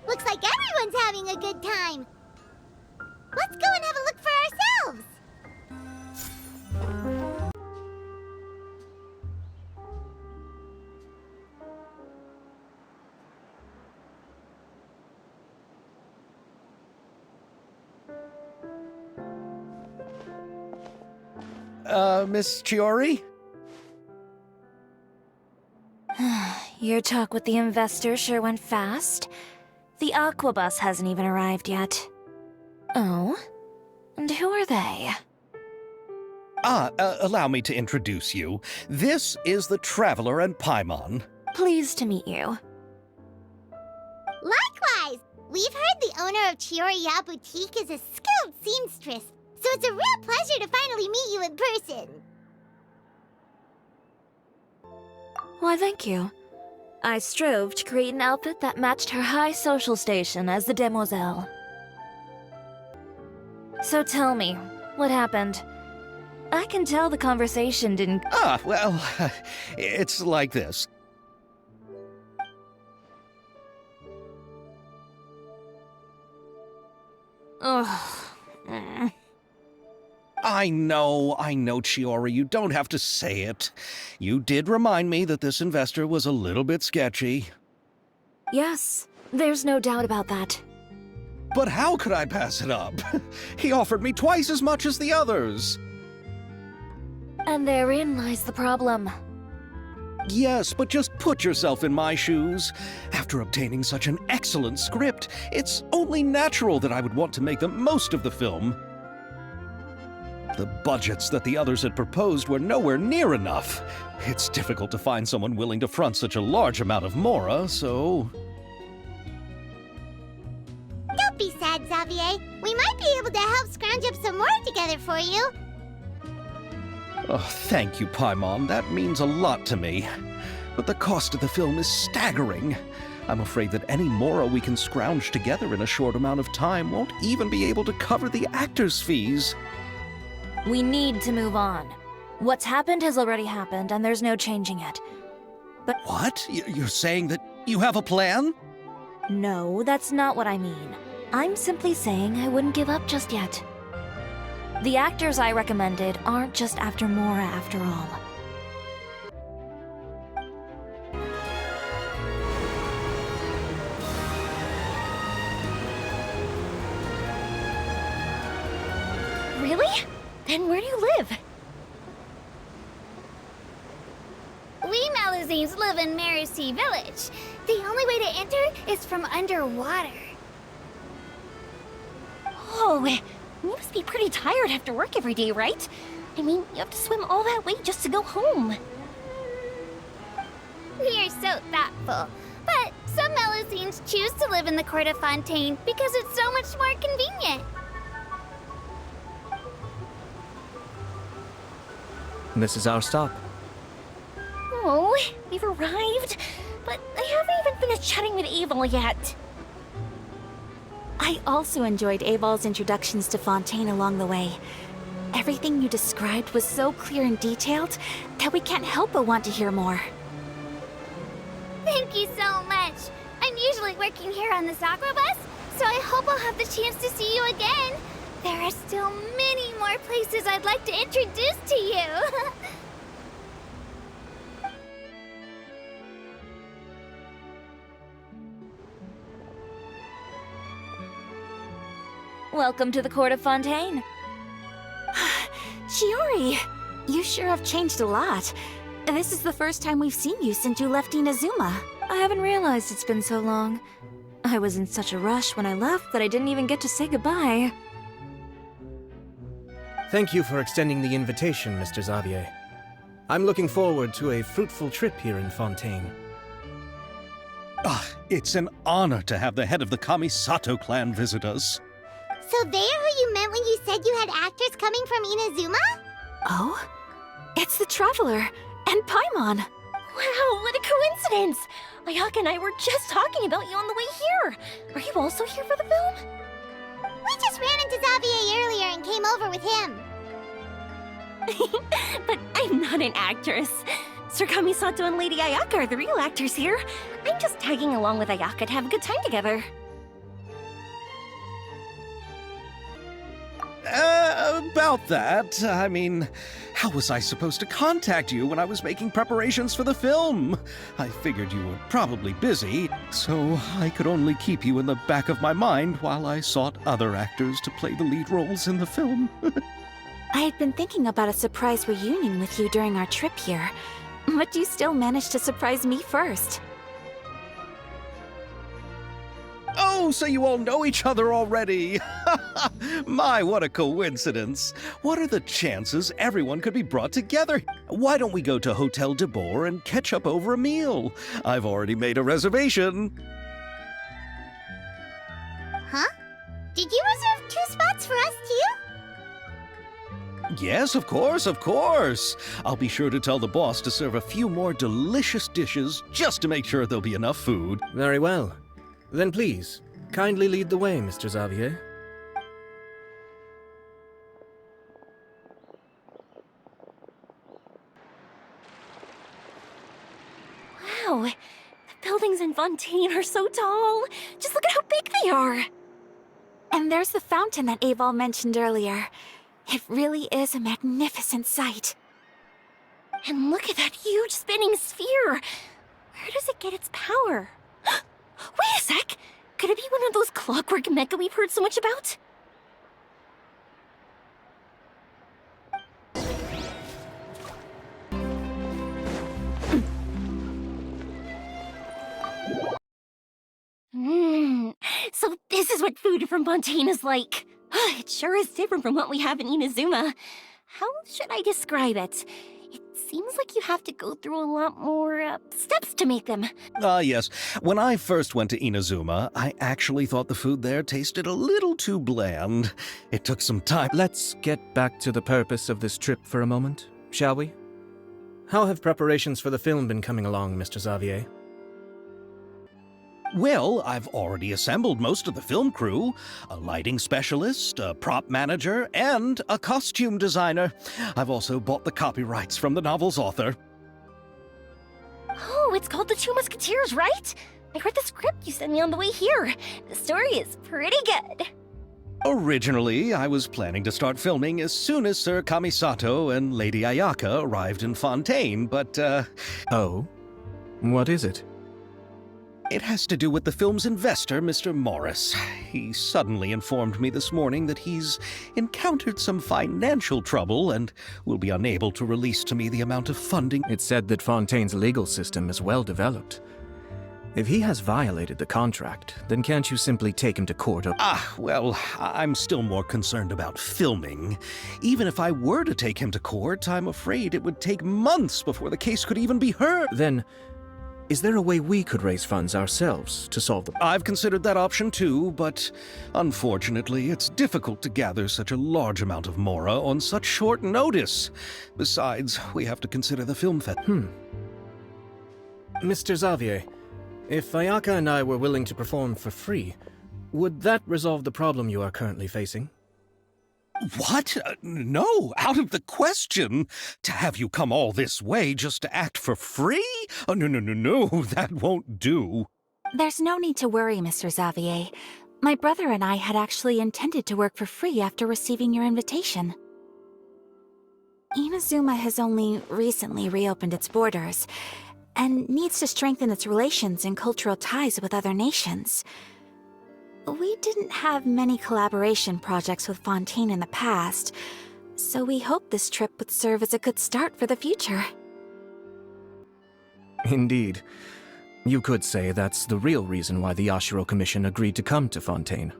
Looks like everyone's having a good time. Let's go and have a look for ourselves. Miss Chiori? Your talk with the investor sure went fast. The Aqua bus hasn't even arrived yet. Oh? And who are they? Allow me to introduce you. This is the Traveler and Paimon. Pleased to meet you. Likewise! We've heard the owner of Chioriya Boutique is a skilled seamstress, so it's a real pleasure to finally meet you in person. Why, thank you. I strove to create an outfit that matched her high social station as the demoiselle. So tell me, what happened? I can tell the conversation didn't... Well, it's like this. Ugh. I know, Chiori, you don't have to say it. You did remind me that this investor was a little bit sketchy. Yes, there's no doubt about that. But how could I pass it up? He offered me twice as much as the others. And therein lies the problem. Yes, but just put yourself in my shoes. After obtaining such an excellent script, it's only natural that I would want to make the most of the film. The budgets that the others had proposed were nowhere near enough. It's difficult to find someone willing to front such a large amount of mora, so... Don't be sad, Xavier. We might be able to help scrounge up some more together for you. Oh, thank you, Paimon. That means a lot to me. But the cost of the film is staggering. I'm afraid that any mora we can scrounge together in a short amount of time won't even be able to cover the actors' fees. We need to move on. What's happened has already happened, and there's no changing it. But... What? You're saying that you have a plan? No, that's not what I mean. I'm simply saying I wouldn't give up just yet. The actors I recommended aren't just after mora after all. Really? Then where do you live? We Melusines live in Mercy Village. The only way to enter is from underwater. Oh, you must be pretty tired after work every day, right? I mean, you have to swim all that way just to go home. We are so thoughtful. But some Melusines choose to live in the Court of Fontaine because it's so much more convenient. This is our stop. Oh, we've arrived, but I haven't even finished chatting with Abel yet. I also enjoyed Abel's introductions to Fontaine along the way. Everything you described was so clear and detailed that we can't help but want to hear more. Thank you so much. I'm usually working here on the Sakura bus, so I hope I'll have the chance to see you again. There are still many more places I'd like to introduce to you. Welcome to the Court of Fontaine. Chiori, you sure have changed a lot. This is the first time we've seen you since you left Inazuma. I haven't realized it's been so long. I was in such a rush when I left that I didn't even get to say goodbye. Thank you for extending the invitation, Mr. Xavier. I'm looking forward to a fruitful trip here in Fontaine. It's an honor to have the head of the Kamisato clan visit us. So they're who you meant when you said you had actors coming from Inazuma? Oh? It's the Traveler and Paimon. Wow, what a coincidence! Ayaka and I were just talking about you on the way here. Are you also here for the film? We just ran into Xavier earlier and came over with him. But I'm not an actress. Sir Kamisato and Lady Ayaka are the real actors here. I'm just tagging along with Ayaka to have a good time together. About that, I mean, how was I supposed to contact you when I was making preparations for the film? I figured you were probably busy, so I could only keep you in the back of my mind while I sought other actors to play the lead roles in the film. I had been thinking about a surprise reunion with you during our trip here, but you still managed to surprise me first. Oh, so you all know each other already! My, what a coincidence! What are the chances everyone could be brought together? Why don't we go to Hotel de Boer and catch up over a meal? I've already made a reservation. Huh? Did you reserve 2 spots for us too? Yes, of course, of course. I'll be sure to tell the boss to serve a few more delicious dishes just to make sure there'll be enough food. Very well. Then please, kindly lead the way, Mr. Xavier. Wow, the buildings in Fontaine are so tall. Just look at how big they are. And there's the fountain that Aval mentioned earlier. It really is a magnificent sight. And look at that huge spinning sphere. Where does it get its power? Wait a sec! Could it be one of those clockwork mecha we've heard so much about? So this is what food from Fontaine is like. It sure is different from what we have in Inazuma. How should I describe it? It seems like you have to go through a lot more steps to make them. Yes. When I first went to Inazuma, I actually thought the food there tasted a little too bland. It took some time. Let's get back to the purpose of this trip for a moment, shall we? How have preparations for the film been coming along, Mr. Xavier? Well, I've already assembled most of the film crew. A lighting specialist, a prop manager, and a costume designer. I've also bought the copyrights from the novel's author. Oh, it's called The Two Musketeers, right? I read the script you sent me on the way here. The story is pretty good. Originally, I was planning to start filming as soon as Sir Kamisato and Lady Ayaka arrived in Fontaine, but, Oh? What is it? It has to do with the film's investor, Mr. Morris. He suddenly informed me this morning that he's encountered some financial trouble and will be unable to release to me the amount of funding. It's said that Fontaine's legal system is well developed. If he has violated the contract, then can't you simply take him to court? Well, I'm still more concerned about filming. Even if I were to take him to court, I'm afraid it would take months before the case could even be heard. Then, is there a way we could raise funds ourselves to solve the... I've considered that option too, but unfortunately, it's difficult to gather such a large amount of mora on such short notice. Besides, we have to consider the film Mr. Xavier, if Ayaka and I were willing to perform for free, would that resolve the problem you are currently facing? What? No, out of the question. To have you come all this way just to act for free? Oh, no, that won't do. There's no need to worry, Mr. Xavier. My brother and I had actually intended to work for free after receiving your invitation. Inazuma has only recently reopened its borders, and needs to strengthen its relations and cultural ties with other nations. We didn't have many collaboration projects with Fontaine in the past, so we hoped this trip would serve as a good start for the future. Indeed. You could say that's the real reason why the Yashiro Commission agreed to come to Fontaine.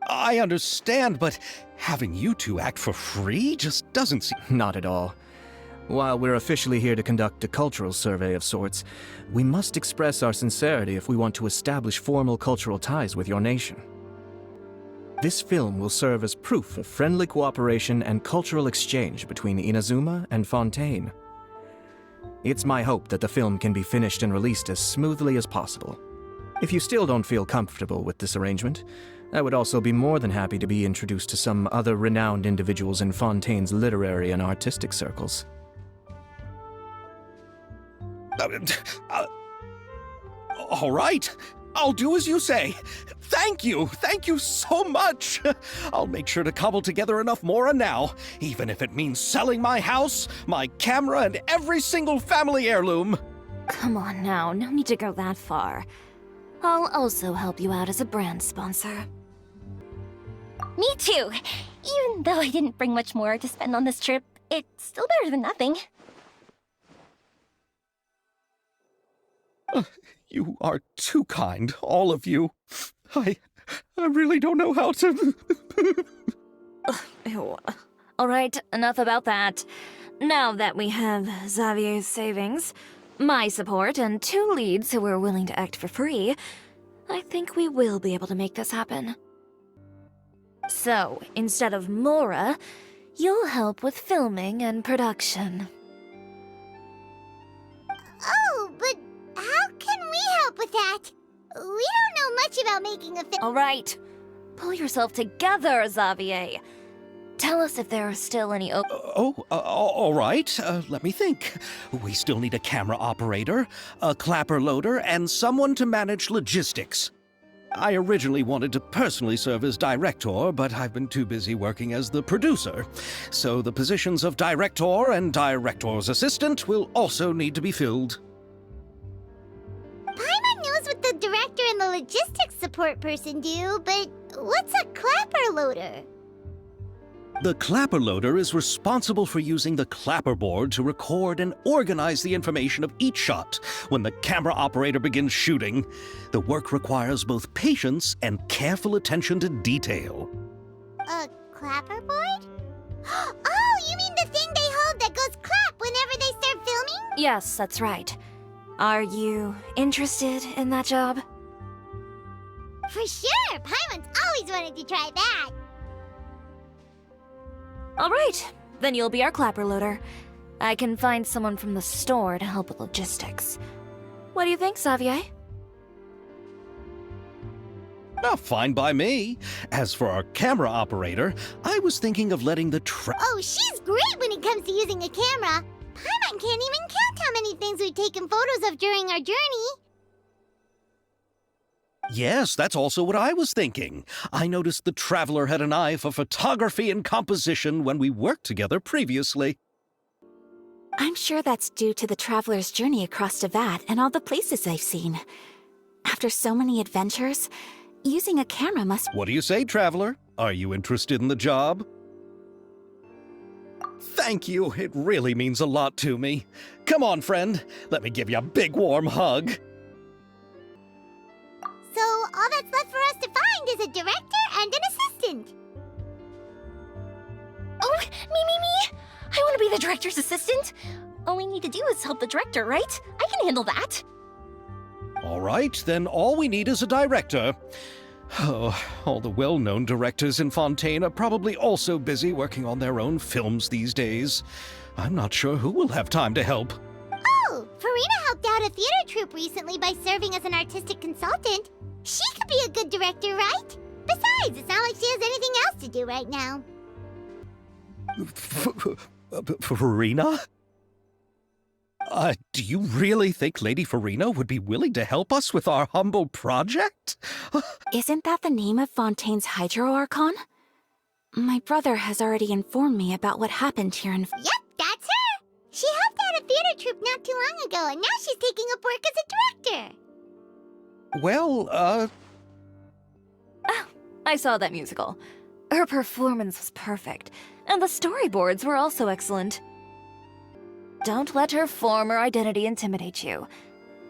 I understand, but having you two act for free just doesn't seem... Not at all. While we're officially here to conduct a cultural survey of sorts, we must express our sincerity if we want to establish formal cultural ties with your nation. This film will serve as proof of friendly cooperation and cultural exchange between Inazuma and Fontaine. It's my hope that the film can be finished and released as smoothly as possible. If you still don't feel comfortable with this arrangement, I would also be more than happy to be introduced to some other renowned individuals in Fontaine's literary and artistic circles. All right, I'll do as you say. Thank you! Thank you so much! I'll make sure to cobble together enough mora now, even if it means selling my house, my camera, and every single family heirloom! Come on now, no need to go that far. I'll also help you out as a brand sponsor. Me too! Even though I didn't bring much more to spend on this trip, it's still better than nothing. You are too kind, all of you. I really don't know how to... Ew. All right, enough about that. Now that we have Xavier's savings, my support, and 2 leads who are willing to act for free, I think we will be able to make this happen. So, instead of Mora, you'll help with filming and production. Oh, but how can we help with that? We don't know much about making a film. All right, pull yourself together, Xavier. Tell us if there are still any all right. Let me think. We still need a camera operator, a clapper loader, and someone to manage logistics. I originally wanted to personally serve as director, but I've been too busy working as the producer. So the positions of director and director's assistant will also need to be filled. Paimon knows what the director and the logistics support person do, but what's a clapper loader? The clapper loader is responsible for using the clapper board to record and organize the information of each shot when the camera operator begins shooting. The work requires both patience and careful attention to detail. A clapperboard? Oh, you mean the thing they hold that goes clap whenever they start filming? Yes, that's right. Are you interested in that job? For sure! Paimon's always wanted to try that. All right, then you'll be our clapper loader. I can find someone from the store to help with logistics. What do you think, Xavier? Fine by me. As for our camera operator, I was thinking of letting the Oh, she's great when it comes to using a camera. Paimon can't even count how many things we've taken photos of during our journey. Yes, that's also what I was thinking. I noticed the Traveler had an eye for photography and composition when we worked together previously. I'm sure that's due to the Traveler's journey across Teyvat and all the places they've seen. After so many adventures, using a camera must... What do you say, Traveler? Are you interested in the job? Thank you. It really means a lot to me. Come on, friend. Let me give you a big warm hug. So all that's left for us to find is a director and an assistant. Oh, me! I want to be the director's assistant. All we need to do is help the director, right? I can handle that. All right, then all we need is a director. Oh, all the well-known directors in Fontaine are probably also busy working on their own films these days. I'm not sure who will have time to help. Oh, Farina helped out a theater troupe recently by serving as an artistic consultant. She could be a good director, right? Besides, it's not like she has anything else to do right now. Farina? Do you really think Lady Farina would be willing to help us with our humble project? Isn't that the name of Fontaine's Hydro Archon? My brother has already informed me about what happened here in... Yep, that's her! She helped out a theater troupe not too long ago, and now she's taking up work as a director. Well, Oh, I saw that musical. Her performance was perfect, and the storyboards were also excellent. Don't let her former identity intimidate you.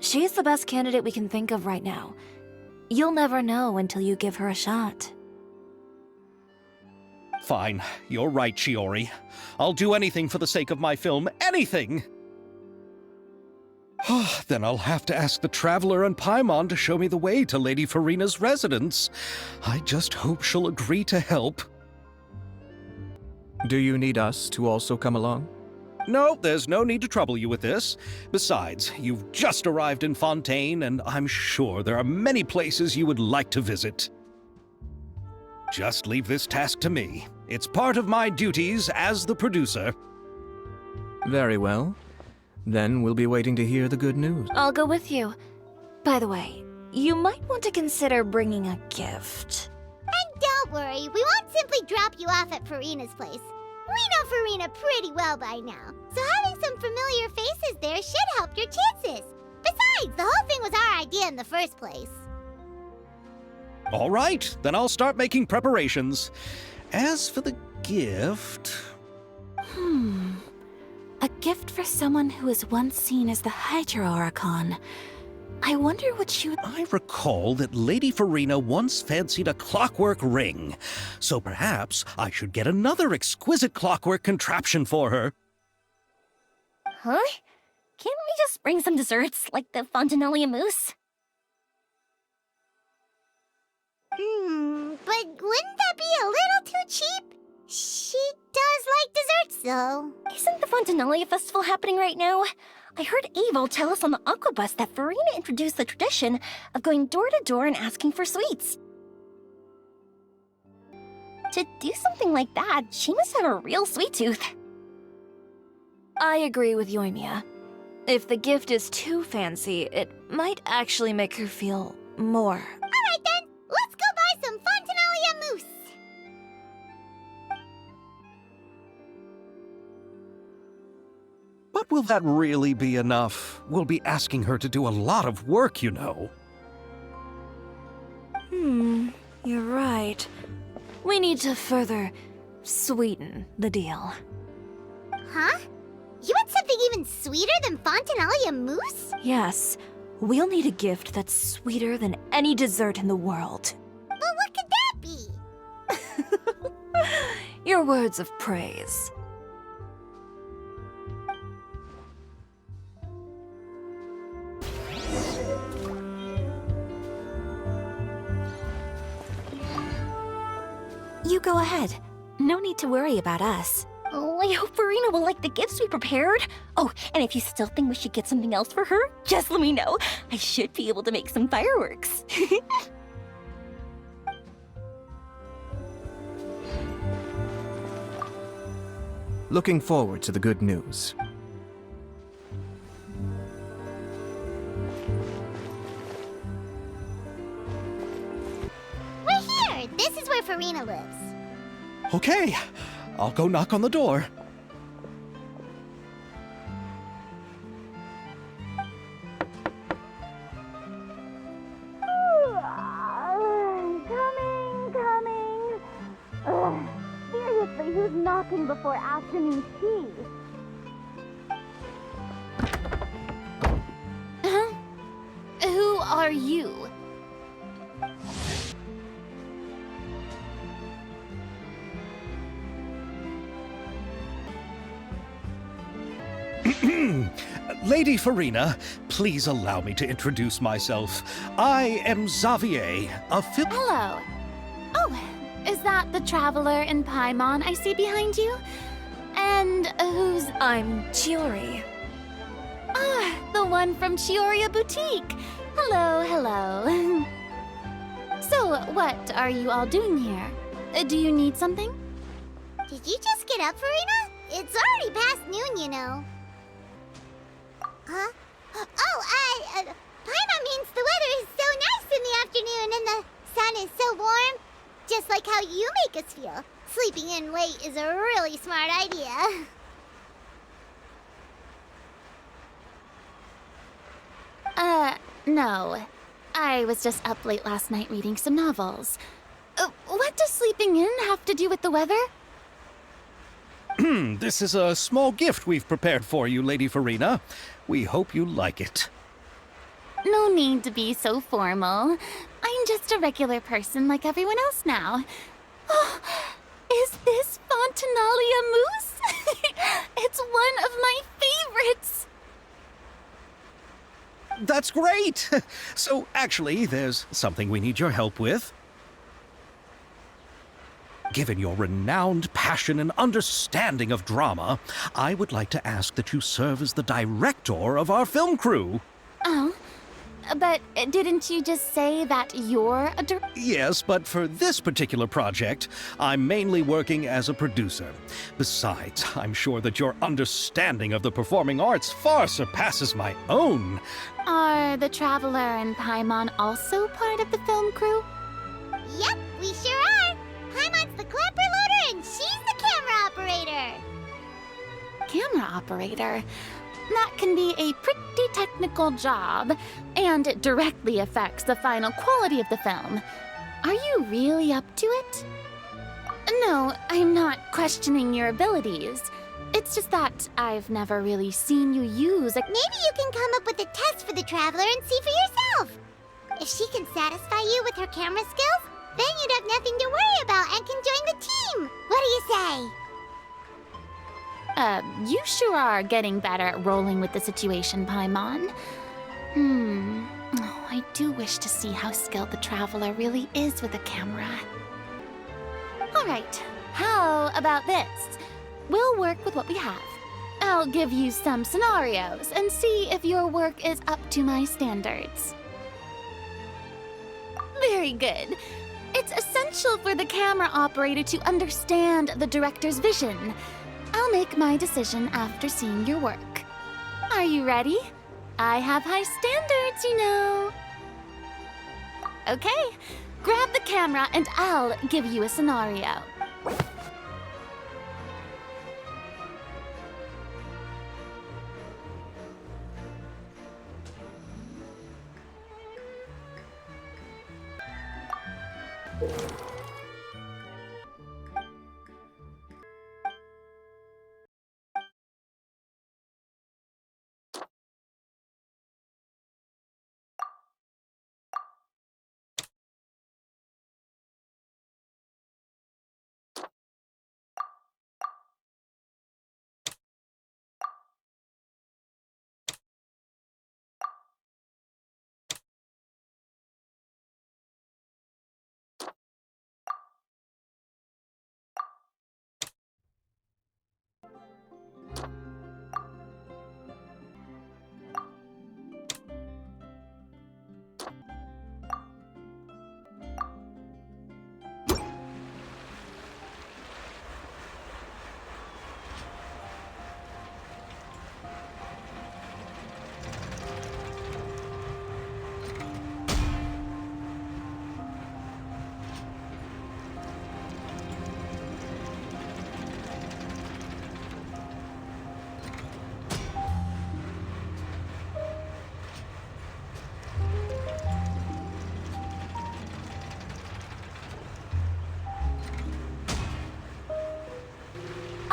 She's the best candidate we can think of right now. You'll never know until you give her a shot. Fine. You're right, Shiori. I'll do anything for the sake of my film. Anything! Then I'll have to ask the Traveler and Paimon to show me the way to Lady Farina's residence. I just hope she'll agree to help. Do you need us to also come along? No, there's no need to trouble you with this. Besides, you've just arrived in Fontaine, and I'm sure there are many places you would like to visit. Just leave this task to me. It's part of my duties as the producer. Very well. Then we'll be waiting to hear the good news. I'll go with you. By the way, you might want to consider bringing a gift. And don't worry, we won't simply drop you off at Farina's place. We know Farina pretty well by now, so having some familiar faces there should help your chances. Besides, the whole thing was our idea in the first place. All right, then I'll start making preparations. As for the gift... A gift for someone who was once seen as the Hydro Oricon. I wonder what she would... I recall that Lady Farina once fancied a clockwork ring, so perhaps I should get another exquisite clockwork contraption for her. Huh? Can't we just bring some desserts, like the Fontinalia mousse? But wouldn't that be a little too cheap? She does like desserts, though. Isn't the Fontinalia festival happening right now? I heard Abel tell us on the Aquabus that Farina introduced the tradition of going door to door and asking for sweets. To do something like that, she must have a real sweet tooth. I agree with Yoimiya. If the gift is too fancy, it might actually make her feel more. Alright then, let's go buy some Fontinalia mousse. But will that really be enough? We'll be asking her to do a lot of work, you know. You're right. We need to further sweeten the deal. Huh? You want something even sweeter than Fontinalia mousse? Yes, we'll need a gift that's sweeter than any dessert in the world. But what could that be? Your words of praise. You go ahead. No need to worry about us. Oh, I hope Farina will like the gifts we prepared. Oh, and if you still think we should get something else for her, just let me know. I should be able to make some fireworks. Looking forward to the good news. We're here! This is where Farina lives. Okay, I'll go knock on the door. Coming. Seriously, who's knocking before afternoon tea? Who are you? Lady Farina, please allow me to introduce myself. I am Xavier, a Hello. Oh, is that the traveler in Paimon I see behind you? And who's... I'm Chiori. Ah, the one from Chioria Boutique. Hello, hello. So, what are you all doing here? Do you need something? Did you just get up, Farina? It's already past noon, you know. Huh? Paimon means the weather is so nice in the afternoon and the sun is so warm. Just like how you make us feel. Sleeping in late is a really smart idea. No. I was just up late last night reading some novels. What does sleeping in have to do with the weather? This is a small gift we've prepared for you, Lady Farina. We hope you like it. No need to be so formal. I'm just a regular person like everyone else now. Oh, is this Fontinalia mousse? It's one of my favorites. That's great! So, actually, there's something we need your help with. Given your renowned passion and understanding of drama, I would like to ask that you serve as the director of our film crew. Oh, But didn't you just say that you're a Yes, but for this particular project, I'm mainly working as a producer. Besides, I'm sure that your understanding of the performing arts far surpasses my own. Are the Traveler and Paimon also part of the film crew? Yep, we sure are. Paimon's the clapper loader and she's the camera operator. Camera operator? That can be a pretty technical job, and it directly affects the final quality of the film. Are you really up to it? No, I'm not questioning your abilities. It's just that I've never really seen you use a... Maybe you can come up with a test for the Traveler and see for yourself. If she can satisfy you with her camera skills, then you'd have nothing to worry about and can join the team. What do you say? You sure are getting better at rolling with the situation, Paimon. Oh, I do wish to see how skilled the Traveler really is with a camera. Alright, how about this? We'll work with what we have. I'll give you some scenarios and see if your work is up to my standards. Very good. It's essential for the camera operator to understand the director's vision. I'll make my decision after seeing your work. Are you ready? I have high standards, you know. Okay, grab the camera and I'll give you a scenario.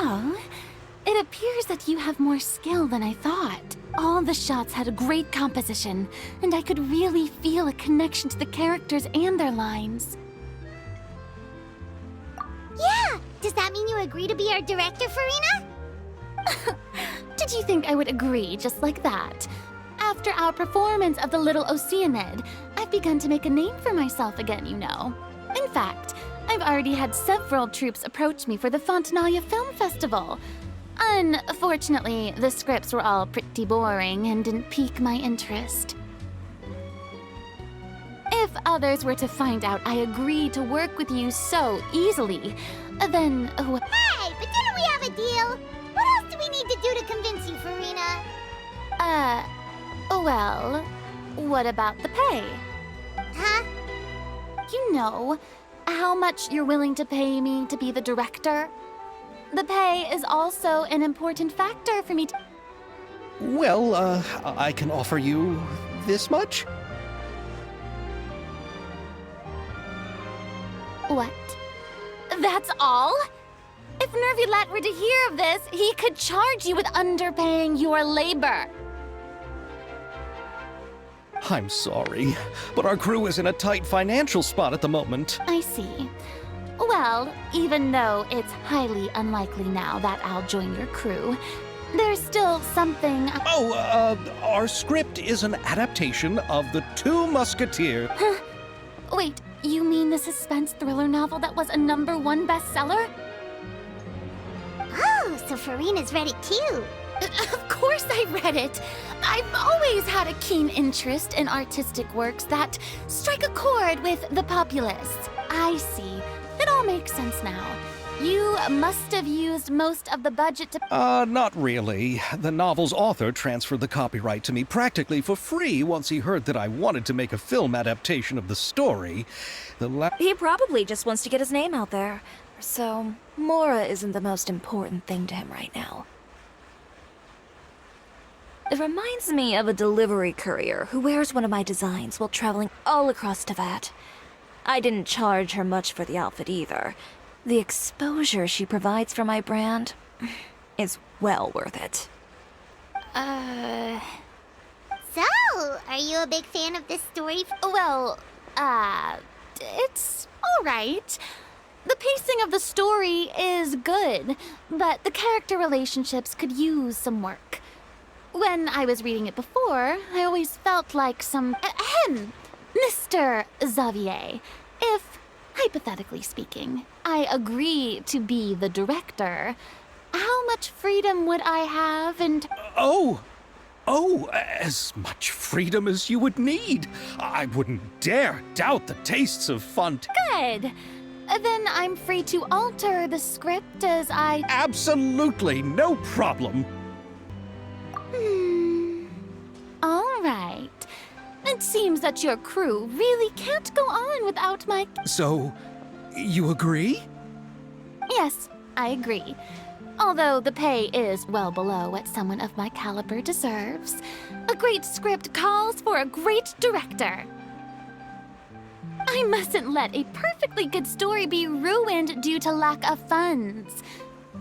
Oh, it appears that you have more skill than I thought. All the shots had a great composition, and I could really feel a connection to the characters and their lines. Yeah! Does that mean you agree to be our director, Farina? Did you think I would agree just like that? After our performance of The Little Oceanid, I've begun to make a name for myself again, you know. In fact, I've already had several troops approach me for the Fontanalia Film Festival. Unfortunately, the scripts were all pretty boring and didn't pique my interest. If others were to find out I agreed to work with you so easily, then... Hey, but didn't we have a deal? What else do we need to do to convince you, Farina? Well, what about the pay? Huh? You know, how much you're willing to pay me to be the director? The pay is also an important factor for me to... Well, I can offer you this much? What? That's all? If Nervilat were to hear of this, he could charge you with underpaying your labor. I'm sorry, but our crew is in a tight financial spot at the moment. I see. Well, even though it's highly unlikely now that I'll join your crew, there's still something... Our script is an adaptation of The Two Musketeers. Wait, you mean the suspense thriller novel that was a #1 bestseller? Oh, so Farina's ready too. Of course I read it. I've always had a keen interest in artistic works that strike a chord with the populace. I see. It all makes sense now. You must have used most of the budget to... Not really. The novel's author transferred the copyright to me practically for free once he heard that I wanted to make a film adaptation of the story. He probably just wants to get his name out there. So, Mora isn't the most important thing to him right now. It reminds me of a delivery courier who wears one of my designs while traveling all across Teyvat. I didn't charge her much for the outfit either. The exposure she provides for my brand is well worth it. So, are you a big fan of this story? Well, it's alright. The pacing of the story is good, but the character relationships could use some work. When I was reading it before, I always felt like some... Ahem! Mr. Xavier, if, hypothetically speaking, I agree to be the director, how much freedom would I have and... Oh, as much freedom as you would need. I wouldn't dare doubt the tastes of Good! Then I'm free to alter the script as I... Absolutely, no problem. All right. It seems that your crew really can't go on without my... So, you agree? Yes, I agree. Although the pay is well below what someone of my caliber deserves. A great script calls for a great director. I mustn't let a perfectly good story be ruined due to lack of funds.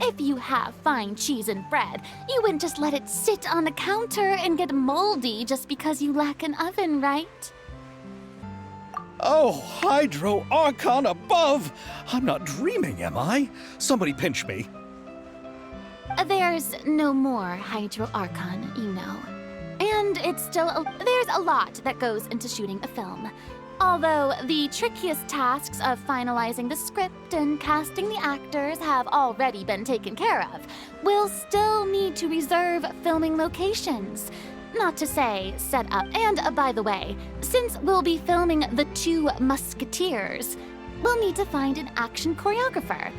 If you have fine cheese and bread, you wouldn't just let it sit on the counter and get moldy just because you lack an oven, right? Oh, Hydro Archon above! I'm not dreaming, am I? Somebody pinch me. There's no more Hydro Archon, you know. And it's still there's a lot that goes into shooting a film. Although the trickiest tasks of finalizing the script and casting the actors have already been taken care of, we'll still need to reserve filming locations. Not to say set up. And by the way, since we'll be filming The Two Musketeers, we'll need to find an action choreographer.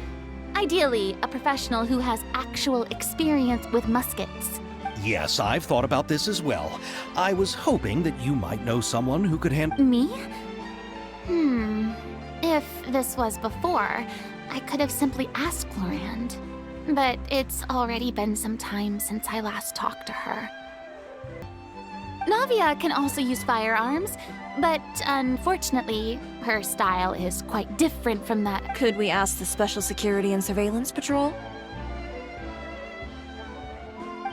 Ideally, a professional who has actual experience with muskets. Yes, I've thought about this as well. I was hoping that you might know someone who could handle... Me? If this was before, I could have simply asked Florand. But it's already been some time since I last talked to her. Navia can also use firearms, but unfortunately, her style is quite different from that. Could we ask the Special Security and Surveillance Patrol?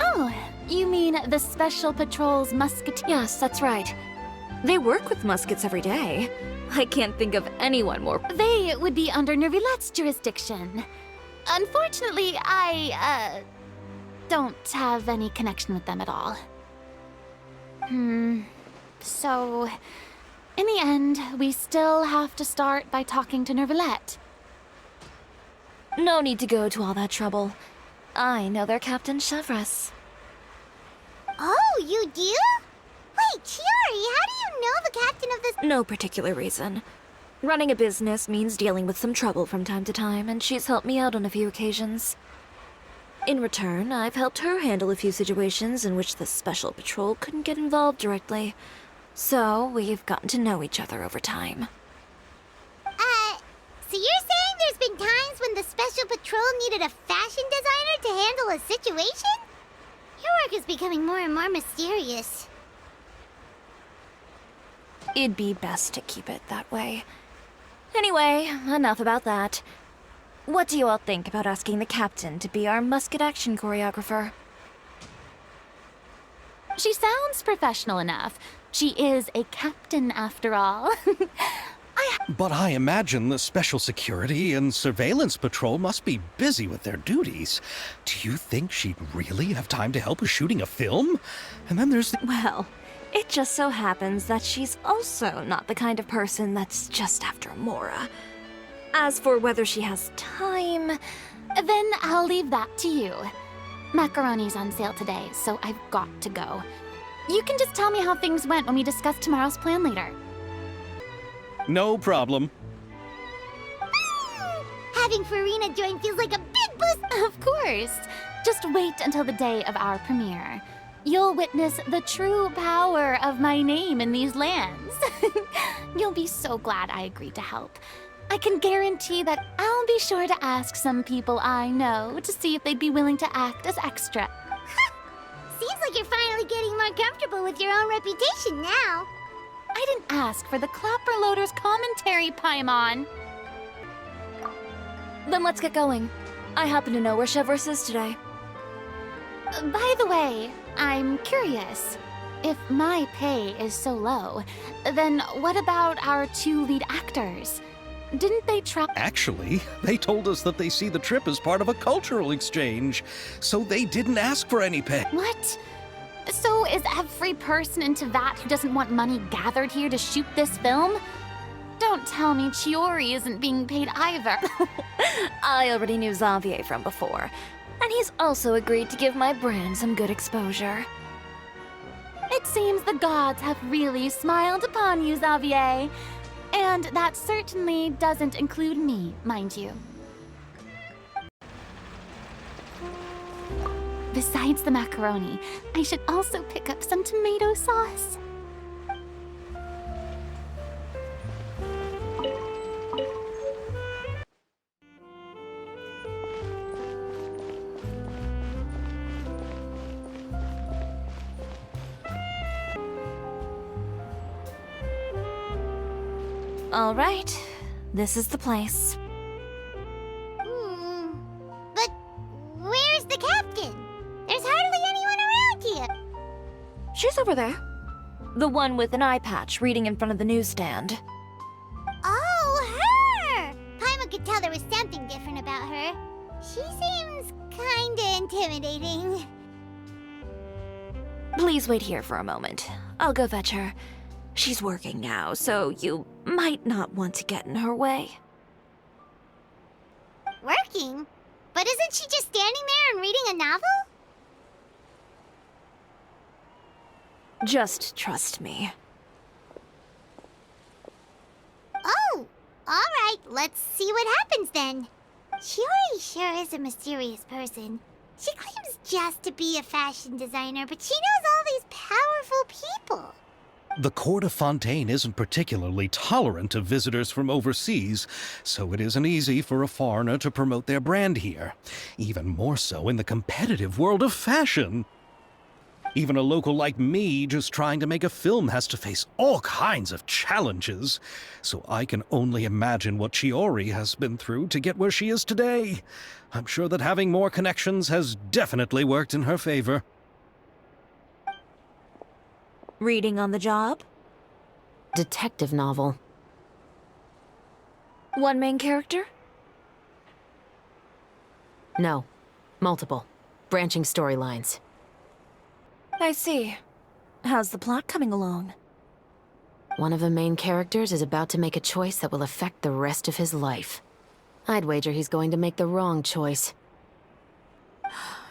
Oh, you mean the Special Patrol's musketeer? Yes, that's right. They work with muskets every day. I can't think of anyone more... They would be under Nervilette's jurisdiction. Unfortunately, I, don't have any connection with them at all. So, in the end, we still have to start by talking to Nervilette. No need to go to all that trouble. I know their Captain Chevres. Oh, you do? Wait, Chiori, how do you know the captain of this? No particular reason. Running a business means dealing with some trouble from time to time, and she's helped me out on a few occasions. In return, I've helped her handle a few situations in which the Special Patrol couldn't get involved directly. So, we've gotten to know each other over time. So you're saying there's been times when the Special Patrol needed a fashion designer to handle a situation? Your work is becoming more and more mysterious. It'd be best to keep it that way. Anyway, enough about that. What do you all think about asking the captain to be our musket action choreographer? She sounds professional enough. She is a captain after all. But I imagine the Special Security and Surveillance Patrol must be busy with their duties. Do you think she'd really have time to help with shooting a film? And then there's the... Well, it just so happens that she's also not the kind of person that's just after Mora. As for whether she has time, Then I'll leave that to you. Macaroni's on sale today, so I've got to go. You can just tell me how things went when we discuss tomorrow's plan later. No problem. Having Farina join feels like a big boost. Of course. Just wait until the day of our premiere. You'll witness the true power of my name in these lands. You'll be so glad I agreed to help. I can guarantee that I'll be sure to ask some people I know to see if they'd be willing to act as extra. Seems like you're finally getting more comfortable with your own reputation now. I didn't ask for the Clapper Loader's commentary, Paimon. Then let's get going. I happen to know where Chevreuse is today. By the way, I'm curious. If my pay is so low, then what about our 2 lead actors? Didn't they try? Actually, they told us that they see the trip as part of a cultural exchange, so they didn't ask for any pay. What? So is every person in Teyvat who doesn't want money gathered here to shoot this film? Don't tell me Chiori isn't being paid either. I already knew Xavier from before, and he's also agreed to give my brand some good exposure. It seems the gods have really smiled upon you, Xavier. And that certainly doesn't include me, mind you. Besides the macaroni, I should also pick up some tomato sauce. All right, this is the place. But where's the captain? There's hardly anyone around here. She's over there. The one with an eye patch reading in front of the newsstand. Oh, her! Paimon could tell there was something different about her. She seems kinda intimidating. Please wait here for a moment. I'll go fetch her. She's working now, so you might not want to get in her way. Working? But isn't she just standing there and reading a novel? Just trust me. Oh, alright, let's see what happens then. Chiori sure is a mysterious person. She claims just to be a fashion designer, but she knows all these powerful people. The court of Fontaine isn't particularly tolerant of visitors from overseas, so it isn't easy for a foreigner to promote their brand here. Even more so in the competitive world of fashion. Even a local like me just trying to make a film has to face all kinds of challenges. So I can only imagine what Chiori has been through to get where she is today. I'm sure that having more connections has definitely worked in her favor. Reading on the job? Detective novel. One main character? No. Multiple. Branching storylines. I see. How's the plot coming along? One of the main characters is about to make a choice that will affect the rest of his life. I'd wager he's going to make the wrong choice.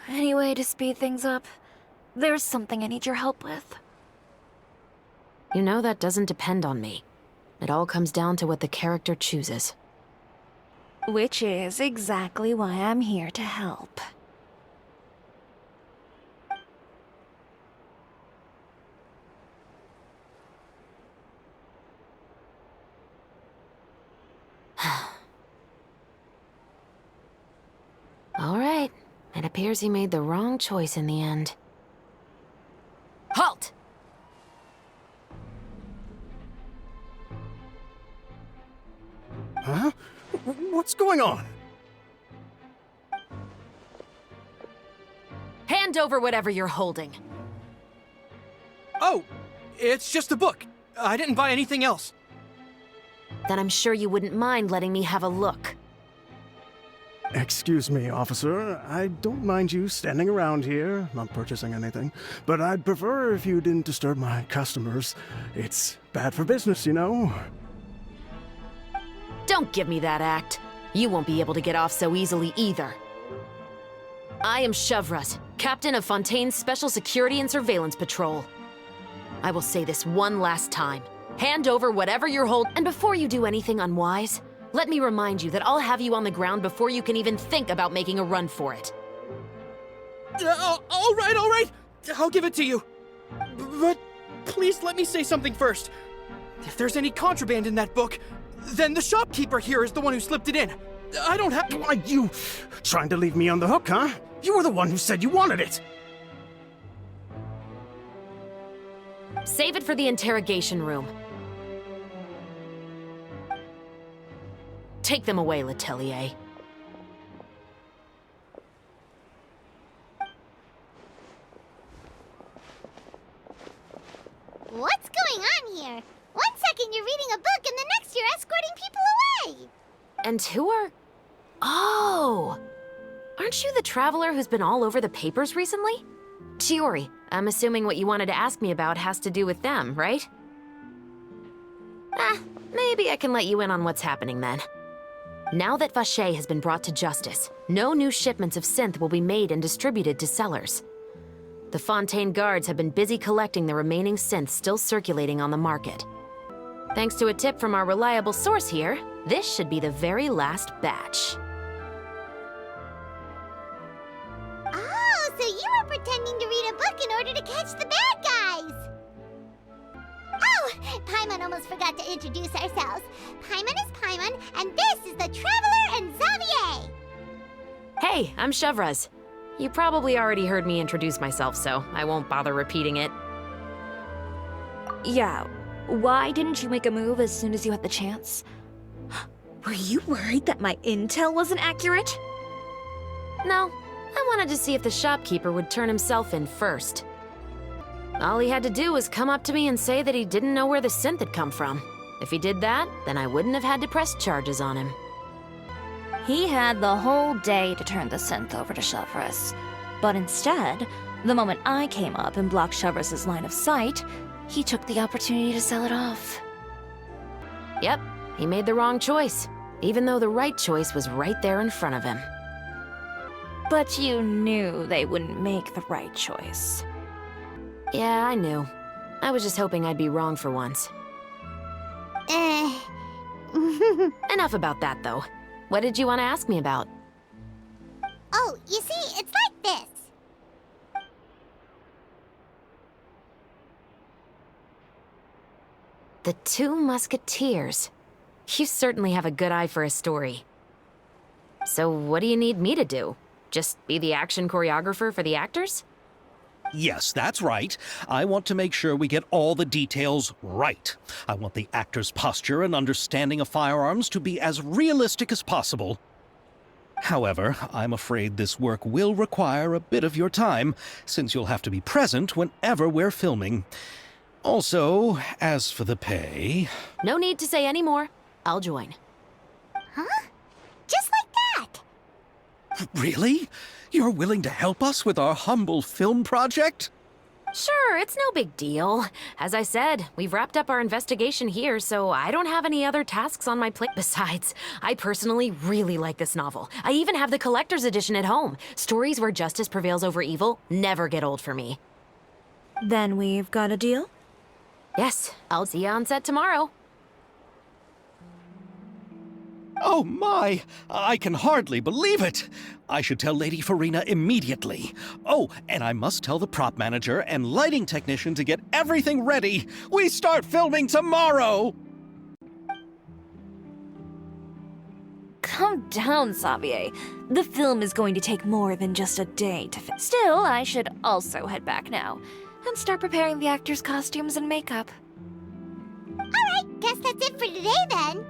Any way to speed things up? There's something I need your help with. You know that doesn't depend on me. It all comes down to what the character chooses. Which is exactly why I'm here to help. All right. It appears he made the wrong choice in the end. Halt! Huh? What's going on? Hand over whatever you're holding. Oh, it's just a book. I didn't buy anything else. Then I'm sure you wouldn't mind letting me have a look. Excuse me, officer. I don't mind you standing around here, not purchasing anything, but I'd prefer if you didn't disturb my customers. It's bad for business, you know. Don't give me that act. You won't be able to get off so easily either. I am Chevreuse, captain of Fontaine's Special Security and Surveillance Patrol. I will say this one last time. Hand over whatever you're holding, and before you do anything unwise, let me remind you that I'll have you on the ground before you can even think about making a run for it. All right. I'll give it to you. But please let me say something first. If there's any contraband in that book, then the shopkeeper here is the one who slipped it in. I don't have... Why, you trying to leave me on the hook, huh? You were the one who said you wanted it. Save it for the interrogation room. Take them away, Letelier. What's going on here? One second you're reading a book and the next you're escorting people away. And who are... Oh! Aren't you the traveler who's been all over the papers recently? Chiori, I'm assuming what you wanted to ask me about has to do with them, right? Maybe I can let you in on what's happening then. Now that Vacher has been brought to justice, no new shipments of synth will be made and distributed to sellers. The Fontaine guards have been busy collecting the remaining synths still circulating on the market. Thanks to a tip from our reliable source here, this should be the very last batch. Oh, so you were pretending to read a book in order to catch the bad guys! Oh, Paimon almost forgot to introduce ourselves. Paimon is Paimon, and this is the Traveler and Xavier! Hey, I'm Chevraz. You probably already heard me introduce myself, so I won't bother repeating it. Yeah, why didn't you make a move as soon as you had the chance? Were you worried that my intel wasn't accurate? No, I wanted to see if the shopkeeper would turn himself in first. All he had to do was come up to me and say that he didn't know where the synth had come from. If he did that, then I wouldn't have had to press charges on him. He had the whole day to turn the synth over to Chevraz. But instead, the moment I came up and blocked Chevraz's line of sight, he took the opportunity to sell it off. Yep, he made the wrong choice, even though the right choice was right there in front of him. But you knew they wouldn't make the right choice. Yeah, I knew. I was just hoping I'd be wrong for once. Enough about that, though. What did you want to ask me about? Oh, you see, it's like this. The Two Musketeers. You certainly have a good eye for a story. So what do you need me to do? Just be the action choreographer for the actors? Yes, that's right. I want to make sure we get all the details right. I want the actor's posture and understanding of firearms to be as realistic as possible. However, I'm afraid this work will require a bit of your time, since you'll have to be present whenever we're filming. Also, as for the pay... No need to say any more. I'll join. Huh? Just like that? Really? You're willing to help us with our humble film project? Sure, it's no big deal. As I said, we've wrapped up our investigation here, so I don't have any other tasks on my plate. Besides, I personally really like this novel. I even have the collector's edition at home. Stories where justice prevails over evil never get old for me. Then we've got a deal? Yes, I'll see you on set tomorrow. Oh my! I can hardly believe it! I should tell Lady Farina immediately. Oh, and I must tell the prop manager and lighting technician to get everything ready. We start filming tomorrow! Calm down, Xavier. The film is going to take more than just a day to film. Still, I should also head back now and start preparing the actors' costumes and makeup. Alright, guess that's it for today then.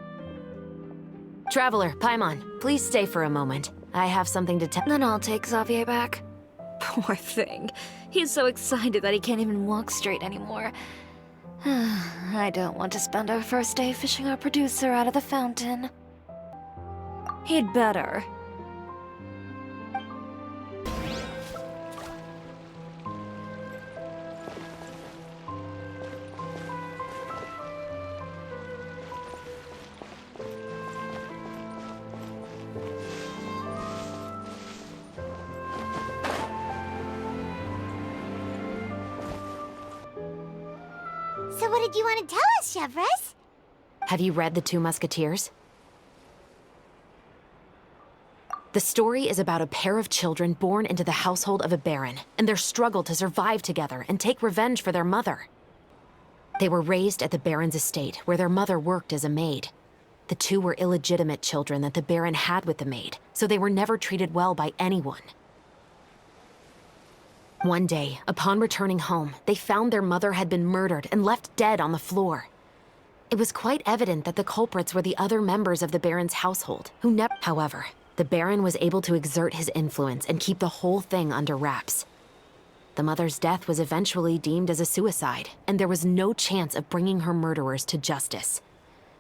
Traveler, Paimon, please stay for a moment. I have something to tell. Then I'll take Xavier back. Poor thing. He's so excited that he can't even walk straight anymore. I don't want to spend our first day fishing our producer out of the fountain. He'd better. So what did you want to tell us, Chevres? Have you read The Two Musketeers? The story is about a pair of children born into the household of a baron and their struggle to survive together and take revenge for their mother. They were raised at the baron's estate, where their mother worked as a maid. The two were illegitimate children that the baron had with the maid, so they were never treated well by anyone. One day, upon returning home, they found their mother had been murdered and left dead on the floor. It was quite evident that the culprits were the other members of the baron's household, who never... However, the baron was able to exert his influence and keep the whole thing under wraps. The mother's death was eventually deemed as a suicide, and there was no chance of bringing her murderers to justice.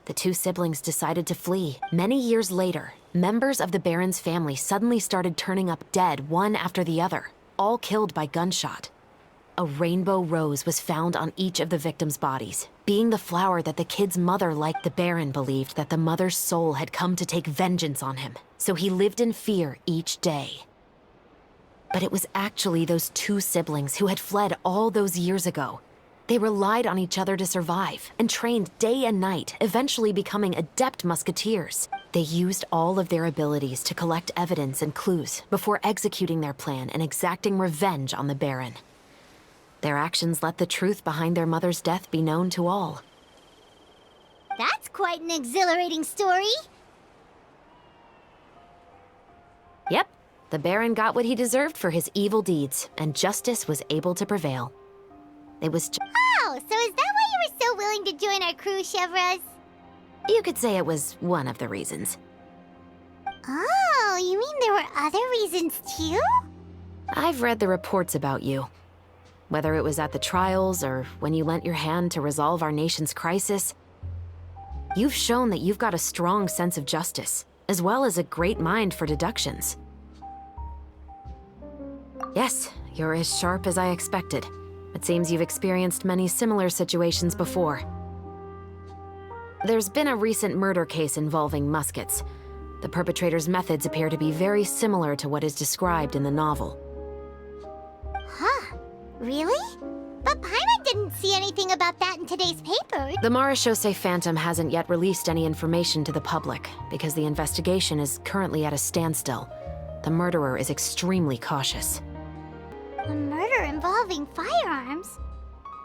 The two siblings decided to flee. Many years later, members of the baron's family suddenly started turning up dead one after the other, all killed by gunshot. A rainbow rose was found on each of the victims' bodies, being the flower that the kid's mother liked. The baron believed that the mother's soul had come to take vengeance on him, so he lived in fear each day. But it was actually those two siblings who had fled all those years ago. They relied on each other to survive and trained day and night, eventually becoming adept musketeers. They used all of their abilities to collect evidence and clues before executing their plan and exacting revenge on the baron. Their actions let the truth behind their mother's death be known to all. That's quite an exhilarating story. Yep, the baron got what he deserved for his evil deeds, and justice was able to prevail. It was Oh, so is that why you were so willing to join our crew, Chevres? You could say it was one of the reasons. Oh, you mean there were other reasons too? I've read the reports about you. Whether it was at the trials or when you lent your hand to resolve our nation's crisis, you've shown that you've got a strong sense of justice, as well as a great mind for deductions. Yes, you're as sharp as I expected. It seems you've experienced many similar situations before. There's been a recent murder case involving muskets. The perpetrator's methods appear to be very similar to what is described in the novel. Huh. Really? But Paimon didn't see anything about that in today's paper. The Marechaussee Phantom hasn't yet released any information to the public because the investigation is currently at a standstill. The murderer is extremely cautious. A murder involving firearms?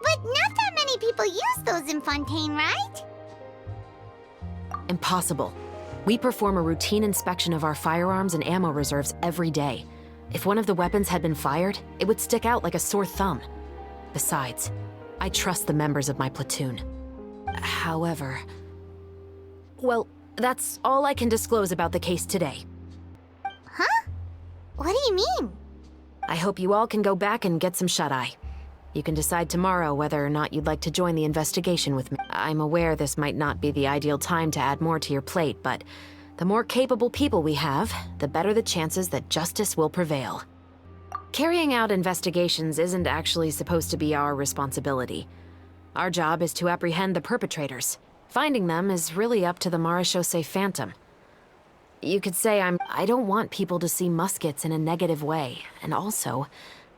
But not that many people use those in Fontaine, right? Impossible. We perform a routine inspection of our firearms and ammo reserves every day. If one of the weapons had been fired, it would stick out like a sore thumb. Besides, I trust the members of my platoon. However... Well, that's all I can disclose about the case today. Huh? What do you mean? I hope you all can go back and get some shut-eye. You can decide tomorrow whether or not you'd like to join the investigation with me. I'm aware this might not be the ideal time to add more to your plate, but the more capable people we have, the better the chances that justice will prevail. Carrying out investigations isn't actually supposed to be our responsibility. Our job is to apprehend the perpetrators. Finding them is really up to the Marechaussee Phantom. You could say I don't want people to see muskets in a negative way, and also,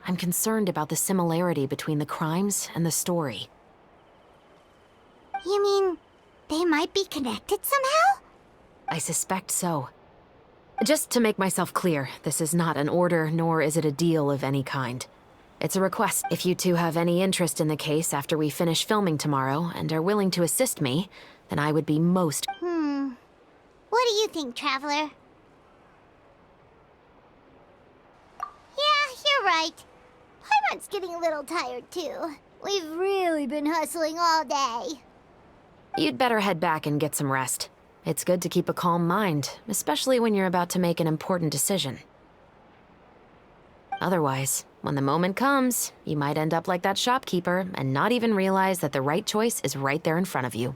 I'm concerned about the similarity between the crimes and the story. You mean they might be connected somehow? I suspect so. Just to make myself clear, this is not an order, nor is it a deal of any kind. It's a request. If you two have any interest in the case after we finish filming tomorrow and are willing to assist me, then I would be most... What do you think, Traveler? Yeah, you're right. Paimon's getting a little tired, too. We've really been hustling all day. You'd better head back and get some rest. It's good to keep a calm mind, especially when you're about to make an important decision. Otherwise, when the moment comes, you might end up like that shopkeeper and not even realize that the right choice is right there in front of you.